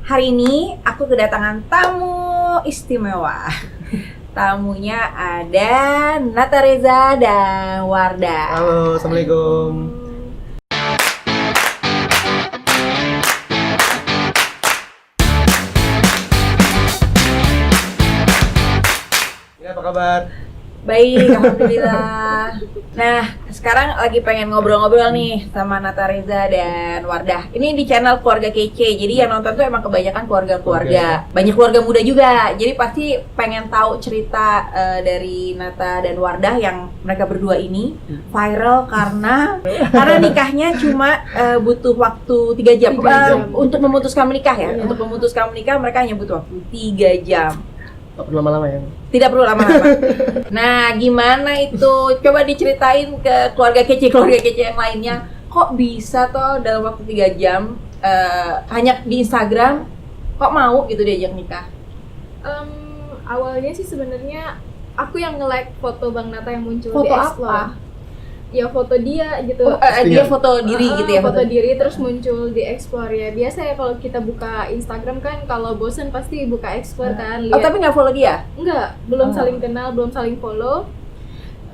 Hari ini aku kedatangan tamu istimewa. Tamunya ada Nata Reza dan Wardah. Halo, assalamualaikum. Ya, apa kabar? Baik, alhamdulillah. Nah, sekarang lagi pengen ngobrol-ngobrol nih sama Nata Reza dan Wardah. Ini di channel Keluarga Kece. Jadi yang nonton tuh emang kebanyakan keluarga-keluarga. Banyak keluarga muda juga. Jadi pasti pengen tahu cerita dari Nata dan Wardah yang mereka berdua ini viral karena nikahnya cuma butuh waktu 3 jam. Untuk memutuskan menikah ya. Untuk memutuskan menikah mereka hanya butuh waktu 3 jam. Tak perlu lama-lama ya? Tidak perlu lama-lama. Nah, gimana itu? Coba diceritain ke keluarga kece yang lainnya. Kok bisa toh dalam waktu 3 jam hanya di Instagram kok mau gitu diajak nikah? Awalnya sih sebenarnya aku yang nge-like foto Bang Nata yang muncul Foto di Explore. apa? Ya foto dia gitu. Dia foto diri gitu ya? Foto diri terus muncul di Explore ya. Biasa ya kalau kita buka Instagram kan kalau bosen pasti buka Explore kan. Oh, tapi nggak follow dia? Enggak, belum saling kenal, belum saling follow.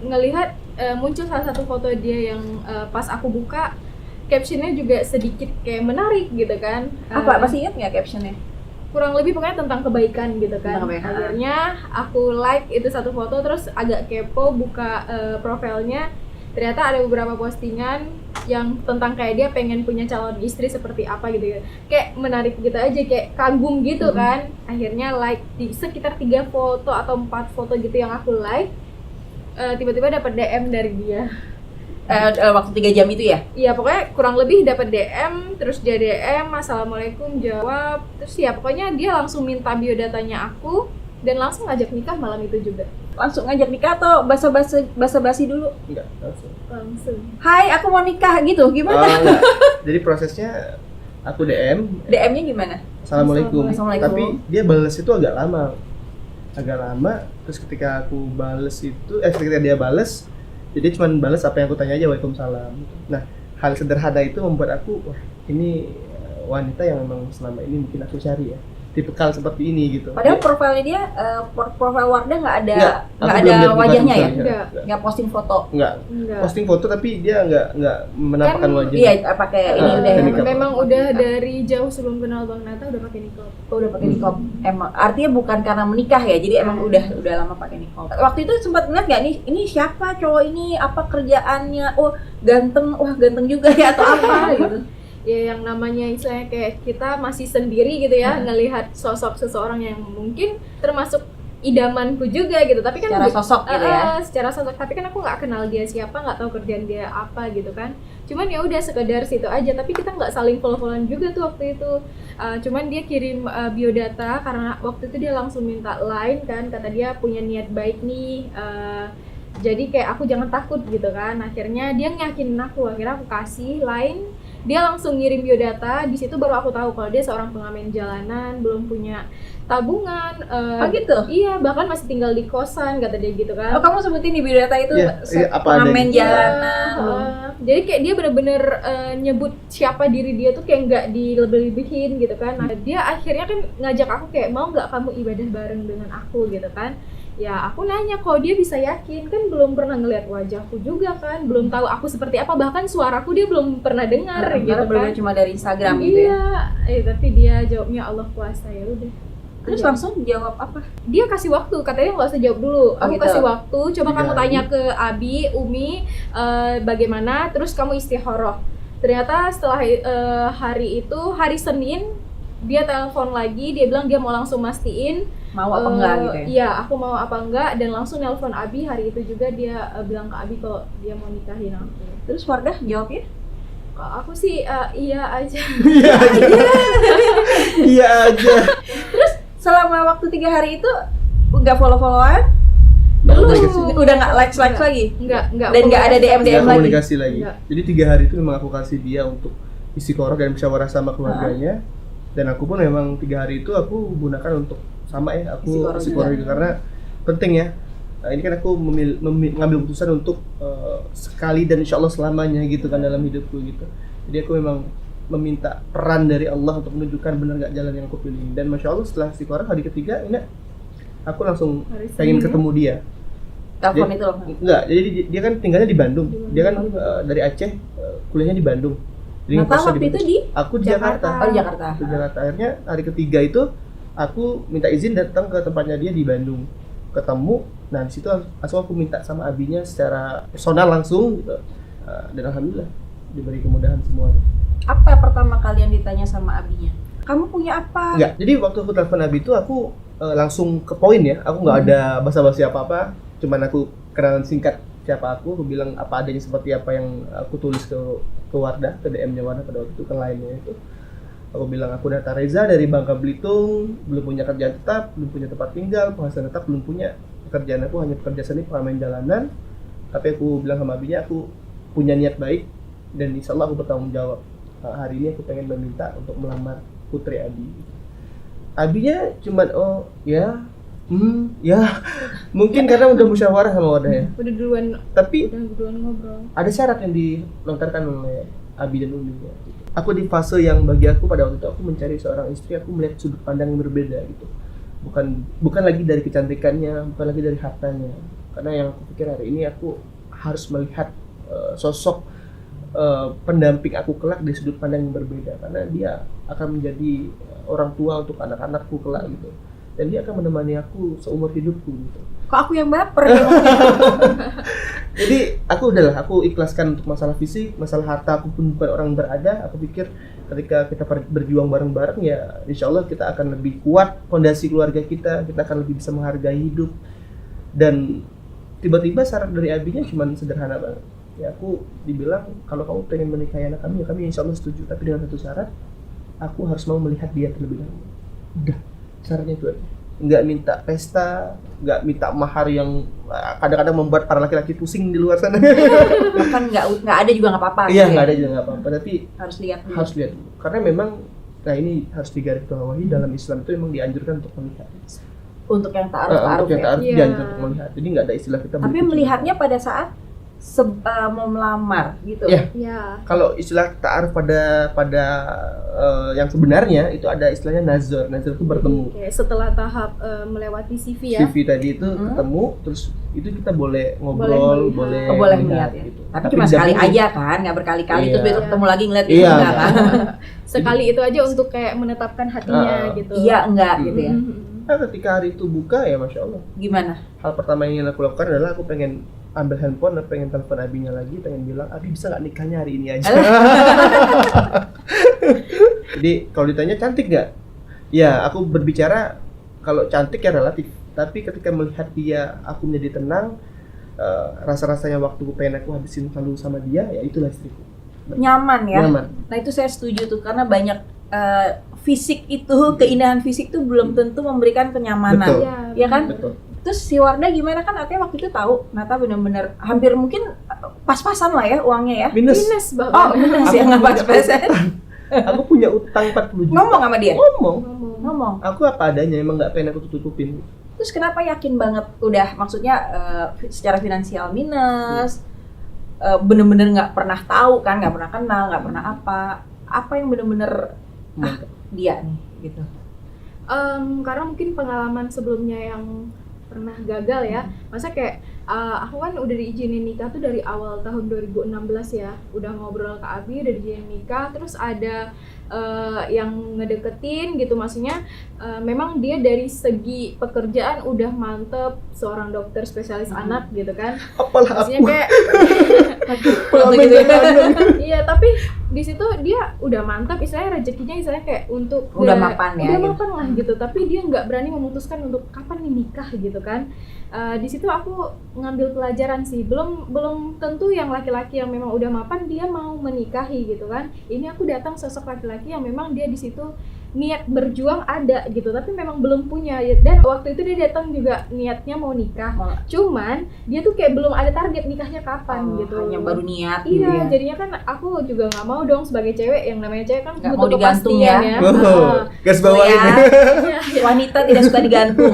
Ngelihat muncul salah satu foto dia yang pas aku buka captionnya juga sedikit kayak menarik gitu kan. Apa? Masih ingat nggak captionnya? Kurang lebih pokoknya tentang kebaikan gitu kan. Akhirnya aku like itu satu foto terus agak kepo buka profilnya. Ternyata ada beberapa postingan yang tentang kayak dia pengen punya calon istri seperti apa gitu ya. Kayak menarik gitu aja, kayak kagum gitu kan. Akhirnya like di sekitar 3 foto atau 4 foto gitu yang aku like. Tiba-tiba dapat DM dari dia. Waktu 3 jam itu ya? Iya, pokoknya kurang lebih dapat DM, terus dia DM, assalamualaikum, jawab. Terus ya pokoknya dia langsung minta biodatanya aku dan langsung ngajak nikah malam itu juga. Langsung ngajak nikah atau basa-basi dulu? Enggak, langsung. Hai, aku mau nikah gitu, gimana? Enggak. Jadi prosesnya aku DM. DM-nya gimana? Assalamualaikum. Assalamualaikum. Tapi dia balas itu agak lama. Terus ketika aku balas itu, ketika dia balas, jadi cuma balas apa yang aku tanya aja, waalaikumsalam. Nah, hal sederhana itu membuat aku, wah ini wanita yang memang selama ini mungkin aku cari ya, tipikal seperti ini gitu. Padahal profilnya dia, profil Wardah nggak ada aku belum lihat wajahnya ya? Enggak. Nggak posting foto? Enggak. Posting foto tapi dia nggak menampakkan Kan, wajah. Iya, pakai ini udah. niqab. Memang udah dari jauh sebelum kenal Bang Nata udah pakai niqab. Oh, udah pakai niqab. Emang artinya bukan karena menikah ya, jadi emang udah lama pakai niqab. Waktu itu sempat ngeliat nggak nih, ini siapa cowok ini, apa kerjaannya? Oh, ganteng, wah ganteng juga ya atau apa gitu? Ya yang namanya istilahnya kayak kita masih sendiri gitu ya, ngelihat sosok seseorang yang mungkin termasuk idamanku juga gitu, tapi kan Secara sosok gitu ya? secara sosok, tapi kan aku nggak kenal dia siapa, nggak tahu kerjaan dia apa gitu kan. Cuman ya udah sekedar situ aja, tapi kita nggak saling follow-followan juga tuh waktu itu. Cuman dia kirim biodata karena waktu itu dia langsung minta line kan, kata dia punya niat baik nih. Jadi kayak aku jangan takut gitu kan. Akhirnya dia ngeyakinin aku, akhirnya aku kasih line. Dia langsung ngirim biodata, di situ baru aku tahu kalau dia seorang pengamen jalanan, belum punya tabungan. Oh gitu? Iya, bahkan masih tinggal di kosan, kata dia gitu kan. Oh, kamu sebutin di biodata itu apa pengamen adanya. jalanan. Jadi kayak dia bener-bener nyebut siapa diri dia tuh kayak nggak dilebih-lebihin gitu kan. Nah, dia akhirnya kan ngajak aku kayak mau nggak kamu ibadah bareng dengan aku gitu kan. Ya aku nanya kok dia bisa yakin, kan belum pernah ngeliat wajahku juga kan, belum tahu aku seperti apa, bahkan suaraku dia belum pernah dengar gitu kan. Cuma dari Instagram gitu ya? Iya, tapi dia jawabnya Allah kuasa, ya udah. Terus langsung jawab apa? Dia kasih waktu, katanya nggak usah jawab dulu. Aku gitu. kasih waktu, coba 3 kamu hari. tanya ke Abi, Umi, bagaimana, terus kamu istikharah. Ternyata setelah hari itu, hari Senin, dia telepon lagi, dia bilang dia mau langsung mastiin Mau apa enggak gitu ya? Iya, aku mau apa enggak, dan langsung nelpon Abi. Hari itu juga dia bilang ke Abi kalau dia mau nikahin aku. Terus Wardah jawabnya? Kalau aku sih iya aja. Iya aja. Terus selama waktu 3 hari itu nggak follow-followan? Belum. Udah nggak likes lagi? Enggak. Dan nggak ada DM Nggak lagi? komunikasi lagi. Nggak. Jadi 3 hari itu memang aku kasih dia untuk istiqoroh dan musyawarah sama keluarganya. Dan aku pun memang 3 hari itu aku gunakan untuk sama ya, aku istiqoroh juga karena penting ya. Nah, ini kan aku mengambil keputusan untuk sekali dan insya Allah selamanya gitu kan dalam hidupku gitu. Jadi aku memang meminta peran dari Allah untuk menunjukkan benar nggak jalan yang aku pilih. Dan masya Allah setelah istiqoroh hari ketiga ini aku langsung Hari pengen Senin, ketemu dia. Telepon Dia- itu loh. Enggak, jadi dia kan tinggalnya di Bandung. Di Bandung. Dia kan dari Aceh, kuliahnya di Bandung. Jadi Nata ngekosnya waktu itu Bandung. di Aku di Jakarta. Jakarta. Oh, di Jakarta. Di Jakarta. Akhirnya hari ketiga itu aku minta izin datang ke tempatnya dia di Bandung. Ketemu, nah di situ langsung aku minta sama abinya secara personal langsung gitu. Dan alhamdulillah diberi kemudahan semuanya. Apa pertama kali yang ditanya sama abinya? Kamu punya apa? Enggak, jadi waktu aku telepon abi itu aku langsung ke poin ya. Aku nggak ada basa-basi apa-apa, cuman aku kenalan singkat siapa aku bilang apa adanya seperti apa yang aku tulis ke Wardah, ke DM-nya Wardah pada waktu itu, ke lainnya itu. Aku bilang aku Nata Reza dari Bangka Belitung, belum punya kerjaan tetap, belum punya tempat tinggal, penghasilan tetap belum punya. Pekerjaan aku hanya pekerja seni, pengamen jalanan. Tapi aku bilang sama abinya aku punya niat baik dan insya Allah aku bertanggung jawab. Hari ini aku pengen meminta untuk melamar putri Abi. Abinya cuman oh ya, ya mungkin karena udah musyawarah sama Wardah ya. Udah Tapi duluan ngobrol. ada syarat yang dilontarkan oleh Abi dan Umi ya. Aku di fase yang bagi aku pada waktu itu aku mencari seorang istri, aku melihat sudut pandang yang berbeda gitu. Bukan lagi dari kecantikannya, bukan lagi dari hartanya. Karena yang aku pikir hari ini aku harus melihat sosok pendamping aku kelak dari sudut pandang yang berbeda, karena dia akan menjadi orang tua untuk anak-anakku kelak gitu. Dan dia akan menemani aku seumur hidupku gitu. Kok aku yang baper ya? Jadi aku ikhlaskan untuk masalah fisik, masalah harta aku pun bukan orang berada. Aku pikir ketika kita berjuang bareng-bareng ya insya Allah kita akan lebih kuat fondasi keluarga kita akan lebih bisa menghargai hidup. Dan tiba-tiba syarat dari abinya cuma sederhana banget. Ya aku dibilang kalau kamu pengen menikahi anak kami ya kami insya Allah setuju, tapi dengan satu syarat, aku harus mau melihat dia terlebih dahulu. Udah, syaratnya itu aja. Nggak minta pesta, nggak minta mahar yang kadang-kadang membuat para laki-laki pusing di luar sana. Bahkan nggak ada juga nggak apa-apa. Iya, gitu nggak ya? ada juga nggak apa-apa, tapi Harus lihat dulu. harus lihat dulu. Karena memang, nah ini harus digarisbawahi dalam Islam itu memang dianjurkan untuk melihat. Untuk yang ta'aruf Untuk yang ya. taaruf Iya. dianjurkan untuk melihat. Jadi nggak ada istilah kita Tapi berkucing. melihatnya pada saat mau melamar gitu. Iya. Ya. Kalau istilah ta'aruf pada yang sebenarnya itu ada istilahnya nazar. Nazar itu bertemu. Kayak setelah tahap melewati CV ya. CV tadi itu Mm-hmm. ketemu, terus itu kita boleh ngobrol, Boleh Oh, boleh melihat ya. gitu. Tapi cuma sekali didampingi. aja kan, nggak berkali-kali Iya. terus besok ketemu lagi ngeliat gitu Iya. enggak kan? Sekali itu aja untuk kayak menetapkan hatinya gitu. Iya enggak gitu ya. Mhm. Nah, ketika hari itu buka ya masya Allah. Gimana? Hal pertama yang aku lakukan adalah aku pengen ambil handphone, pengen telepon abinya lagi, pengen bilang Abi bisa nggak nikahnya hari ini aja. Jadi kalau ditanya cantik nggak? Ya aku berbicara kalau cantik ya relatif. Tapi ketika melihat dia, aku menjadi tenang. Rasa-rasanya waktu pengen aku habisin selalu sama dia, ya itulah istriku. Nyaman ya. Nyaman. Nah itu saya setuju tuh karena banyak fisik itu, keindahan fisik tuh belum tentu memberikan kenyamanan. Betul. Iya. Iya kan? Betul. Terus si Wardah gimana kan artinya waktu itu tahu Nata benar-benar hampir mungkin pas-pasan lah ya uangnya ya. Minus. Minus Oh, bahkan. minus Aku ya nggak punya pas-pasan. Aku punya utang 40 juta. Ngomong sama dia. Ngomong. Ngomong. Aku apa adanya, emang nggak pengen aku tutupin. Terus kenapa yakin banget udah maksudnya secara finansial minus, bener-bener nggak pernah tahu kan, nggak pernah kenal, nggak pernah apa yang bener-bener Mantap. dia nih gitu. Karena mungkin pengalaman sebelumnya yang pernah gagal ya. Masa kayak aku kan udah diizinin nikah tuh dari awal tahun 2016 ya. Udah ngobrol ke Abi, udah diizinin nikah, terus ada yang ngedeketin gitu, maksudnya memang dia dari segi pekerjaan udah mantep, seorang dokter spesialis anak gitu kan. Apalah Maksudnya aku. kayak Pengamen gitu ya. jalanan. iya, tapi di situ dia udah mantap, istilahnya rezekinya istilahnya kayak untuk Udah mapan ya, udah gitu. mapan lah gitu, tapi dia nggak berani memutuskan untuk kapan nih nikah gitu kan. Di situ aku ngambil pelajaran sih, belum tentu yang laki-laki yang memang udah mapan dia mau menikahi gitu kan. Ini aku datang sosok laki-laki yang memang dia di situ niat berjuang ada gitu, tapi memang belum punya. Dan waktu itu dia datang juga niatnya mau nikah, Mau- cuman dia tuh kayak belum ada target nikahnya kapan Oh, gitu. hanya baru niat gitu Iya, ya. jadinya kan aku juga nggak mau dong sebagai cewek, yang namanya cewek kan Nggak butuh mau digantung kepastian ya. Wow, gas Oh, bawain. ya. Iya, iya. Wanita tidak suka digantung.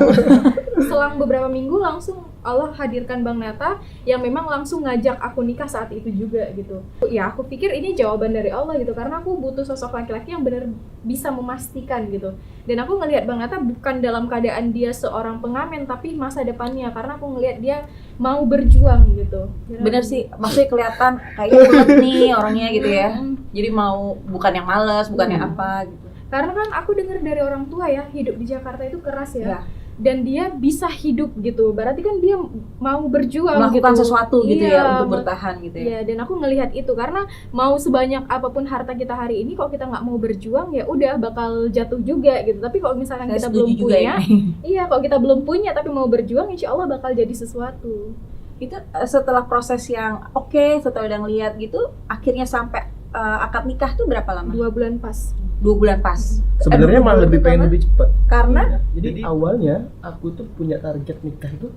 selang beberapa minggu langsung Allah hadirkan Bang Nata yang memang langsung ngajak aku nikah saat itu juga gitu. Ya aku pikir ini jawaban dari Allah gitu, karena aku butuh sosok laki-laki yang benar bisa memastikan gitu. Dan aku ngelihat Bang Nata bukan dalam keadaan dia seorang pengamen, tapi masa depannya, karena aku ngelihat dia mau berjuang gitu. Bener sih, maksudnya kelihatan kayaknya kuat nih orangnya gitu ya. Jadi mau bukan yang malas, bukan yang apa gitu. Karena kan aku dengar dari orang tua ya, hidup di Jakarta itu keras ya. Ya. Dan dia bisa hidup gitu, berarti kan dia mau berjuang Melakukan gitu. sesuatu gitu Iya, ya untuk bertahan gitu ya. Iya, dan aku ngelihat itu karena mau sebanyak apapun harta kita hari ini, kalau kita nggak mau berjuang ya udah bakal jatuh juga gitu. Tapi kalau misalkan Saya kita setuju belum juga punya, ini. iya kalau kita belum punya tapi mau berjuang, insya Allah bakal jadi sesuatu. Itu setelah proses yang oke, setelah udah ngeliat gitu, akhirnya sampai akad nikah tuh berapa lama? 2 bulan pas. 2 bulan pas. Sebenarnya malah lebih pengen lebih cepat. Karena Jadi awalnya aku tuh punya target nikah itu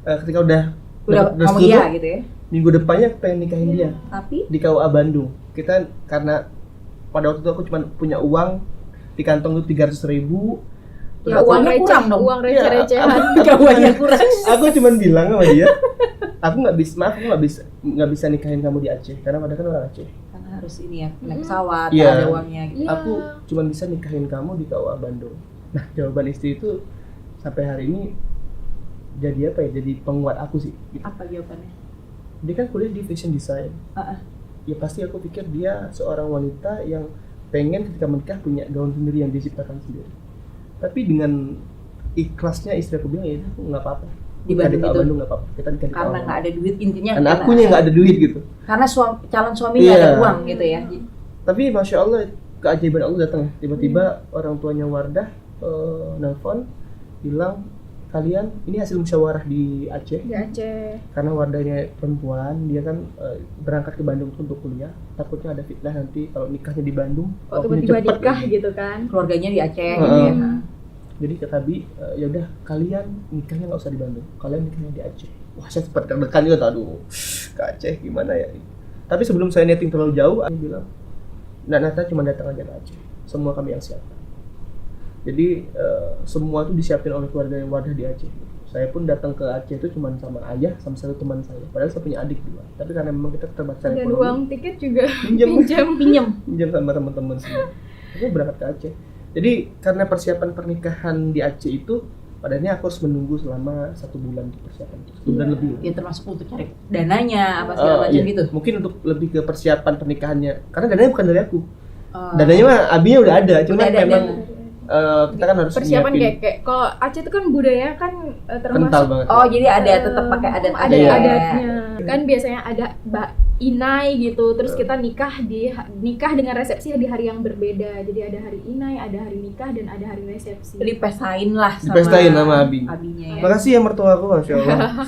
ketika udah udah dapet ngomong restu iya tuh, gitu ya. minggu depannya aku pengen nikahin dia Tapi di KUA Bandung. Kita karena pada waktu itu aku cuma punya uang di kantong tuh 300.000. Ya Terus uangnya kurang dong. uang receh-recehan. kawannya kurang. aku cuma bilang sama dia, aku nggak bisa nikahin kamu di Aceh karena padahal kan orang Aceh. Karena harus ini ya, naik pesawat, Iya. ada uangnya gitu. Iya. Aku cuma bisa nikahin kamu di KUA Bandung. Nah, jawaban istri itu sampai hari ini jadi apa ya? Jadi penguat aku sih. Gitu. Apa jawabannya? Dia kan kuliah di fashion design. Heeh. Ya pasti aku pikir dia seorang wanita yang pengen ketika menikah punya gaun sendiri yang diciptakan sendiri. Tapi dengan ikhlasnya istri aku bilang ya aku nggak apa-apa. Di Nikah Bandung KUA itu? Bandung nggak apa-apa. Kita nikah di KUA Karena Bandung. nggak ada duit intinya. Karena akunya nggak ada duit gitu. Karena calon suami nggak ada Iya. uang gitu ya. Tapi masya Allah keajaiban Allah datang. Tiba-tiba orang tuanya Wardah nelfon bilang kalian ini hasil musyawarah di Aceh. Di Aceh. Karena Wardahnya perempuan, dia kan berangkat ke Bandung untuk kuliah. Takutnya ada fitnah nanti kalau nikahnya di Bandung. Kok waktunya tiba-tiba cepet nikah gitu. gitu kan. Keluarganya di Aceh gitu Heeh. ya. Jadi kata Bi, ya udah kalian nikahnya nggak usah di Bandung, kalian nikahnya di Aceh. Wah saya sempat deg-degan juga, aduh ke Aceh gimana ya. Tapi sebelum saya netting terlalu jauh, aku bilang, Nata cuma datang aja ke Aceh, semua kami yang siapkan. Jadi semua itu disiapin oleh keluarga yang Wardah di Aceh. Saya pun datang ke Aceh itu cuma sama ayah, sama satu teman saya. Padahal saya punya adik juga. Tapi karena memang kita terbatas Dan ekonomi, uang tiket juga pinjam Pinjem. sama teman-teman semua. Aku berangkat ke Aceh. Jadi karena persiapan pernikahan di Aceh itu, padahal aku harus menunggu selama 1 bulan untuk persiapan. 1 bulan lebih. Ya termasuk untuk cari dananya apa segala macam Iya. gitu. Mungkin untuk lebih ke persiapan pernikahannya. Karena dananya bukan dari aku. Oh. Dananya mah abinya udah ada, cuma Udah ada, memang dan- kita kan harus persiapan nyiapin. kayak kalau Aceh itu kan budaya kan Kental termasuk banget. Oh, jadi ada tetap pakai adat ada Iya. adatnya kan, biasanya ada inai gitu, terus kita nikah dengan resepsi di hari yang berbeda. Jadi ada hari inai, ada hari nikah, dan ada hari resepsi. Dipestain lah sama Dipestain sama abi. abinya ya. Makasih ya mertua aku, masya Allah.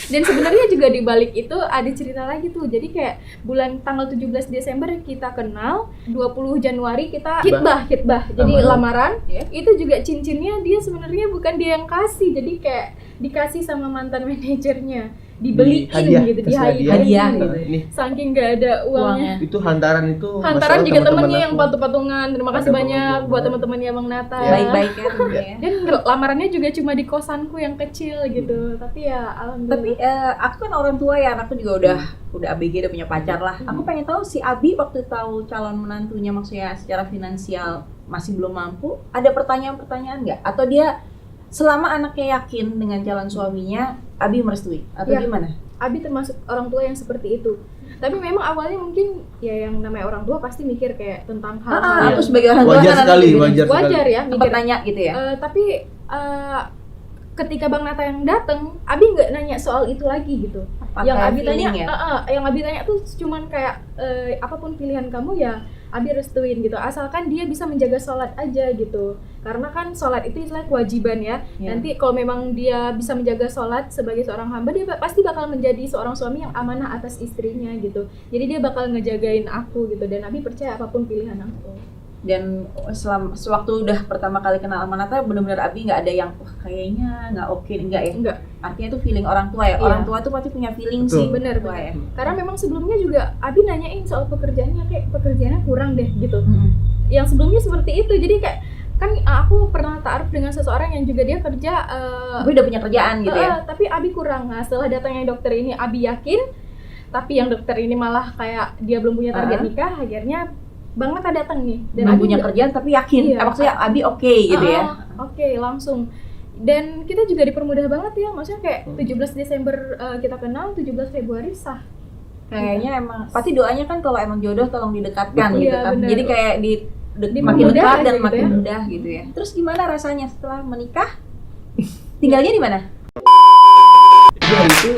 Dan sebenarnya juga di balik itu ada cerita lagi tuh. Jadi kayak bulan tanggal 17 Desember kita kenal, 20 Januari kita hitbah. Jadi lamaran. Iya. Itu juga cincinnya dia sebenarnya bukan dia yang kasih. Jadi kayak dikasih sama mantan manajernya, dibeliin Hadiah, gitu, kasih dihadiahin hadiah gitu. gitu. Ini Saking gak ada uangnya. itu hantaran itu. Masya Hantaran Allah, juga teman-teman temennya yang aku. patung-patungan. Terima kasih Ada banyak bapak-bapak. buat teman-temannya Bang Nata. Ya. Baik-baik ya tentunya ya. Dan lamarannya juga cuma di kosanku yang kecil gitu. Tapi ya alhamdulillah. Tapi aku kan orang tua ya, anakku juga udah ABG, udah punya pacar lah. Aku pengen tahu si Abi waktu tahu calon menantunya, maksudnya secara finansial masih belum mampu, ada pertanyaan-pertanyaan nggak? Atau dia selama anaknya yakin dengan calon suaminya, Abi merestui atau Ya. gimana? Abi termasuk orang tua yang seperti itu. Tapi memang awalnya mungkin ya yang namanya orang tua pasti mikir kayak tentang hal-hal Aku sebagai orang tua Wajar kan sekali, anak wajar sekali. wajar ya sempat mikir. nanya gitu ya. Tapi ketika Bang Nata yang datang, Abi nggak nanya soal itu lagi gitu. Yang Pakai Abi tanya, feeling ya? yang Abi tanya tuh cuman kayak apapun pilihan kamu ya Abi restuin gitu, asalkan dia bisa menjaga sholat aja gitu. Karena kan sholat itu istilah kewajiban ya. Ya. Nanti kalau memang dia bisa menjaga sholat sebagai seorang hamba, dia pasti bakal menjadi seorang suami yang amanah atas istrinya gitu. Jadi dia bakal ngejagain aku gitu, dan Abi percaya apapun pilihan aku. Dan sewaktu udah pertama kali kenal sama Nata, benar-benar Abi nggak ada yang wah kayaknya nggak oke, enggak ya? Enggak. Artinya itu feeling orang tua ya. Iya. Orang tua tuh pasti punya feeling Betul. sih. Bener, tua bener. ya. Karena memang sebelumnya juga Abi nanyain soal pekerjaannya, kayak pekerjaannya kurang deh gitu. Mm-mm. Yang sebelumnya seperti itu, jadi kayak kan aku aku pernah ta'aruf dengan seseorang yang juga dia kerja Abi udah punya kerjaan gitu ya. tapi Abi kurang. Nah, setelah datangnya dokter ini Abi yakin, tapi yang dokter ini malah kayak dia belum punya target nikah, akhirnya Bang Nata datang nih Dan Abi punya kerjaan tapi yakin. Iya. Maksudnya Abi oke gitu ya. Oke, langsung. Dan kita juga dipermudah banget ya, maksudnya kayak 17 Desember kita kenal, 17 Februari sah. Kayaknya emang pasti doanya kan kalau emang jodoh tolong didekatkan gitu Iya, kan. bener. Jadi kayak makin Dipermudah dekat aja dan gitu makin ya. mudah gitu ya. Terus gimana rasanya setelah menikah? Tinggalnya di mana? Jadi hari itu